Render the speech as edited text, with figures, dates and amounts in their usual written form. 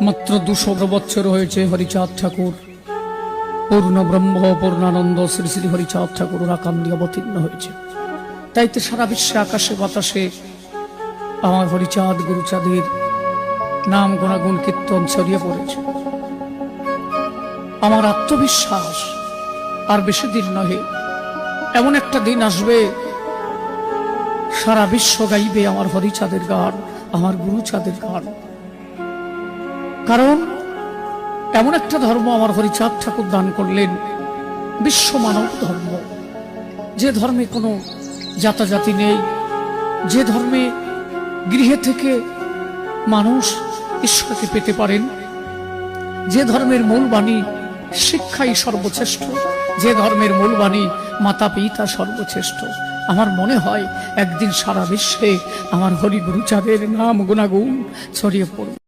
মাত্র 200 বছর হয়েছে হরিচাঁদ ঠাকুর পূর্ণ ব্রহ্ম পূর্ণানন্দ শ্রী শ্রী হরিচাঁদ ঠাকুর আকান্দি অবতীর্ণ হয়েছে। তাইতে সারা বিশ্বে আকাশে বাতাসে আমার হরিচাঁদ গুরুচাঁদের নাম গুণাগুণ কীর্তন ছড়িয়ে পড়েছে। আমার আত্মবিশ্বাস আর বেশি দিন নহে, এমন একটা দিন আসবে সারা বিশ্ব গাইবে আমার হরিচাঁদের গান, আমার গুরুচাঁদের গান। কারণ এমন একটা ধর্ম আমার হরিচাঁদ ঠাকুর দান করলেন, বিশ্ব মানব ধর্ম, যে ধর্মে কোনো জাতাজাতি নেই, যে ধর্মে গৃহে থেকে মানুষ ঈশ্বরকে পেতে পারেন, যে ধর্মের মূল বাণী শিক্ষাই সর্বশ্রেষ্ঠ, যে ধর্মের মূল বাণী মাতা পিতা সর্বশ্রেষ্ঠ। আমার মনে হয় একদিন সারা বিশ্বে আমার হরি গুরুচাঁদের নাম গুণাগুণ ছড়িয়ে পড়বে।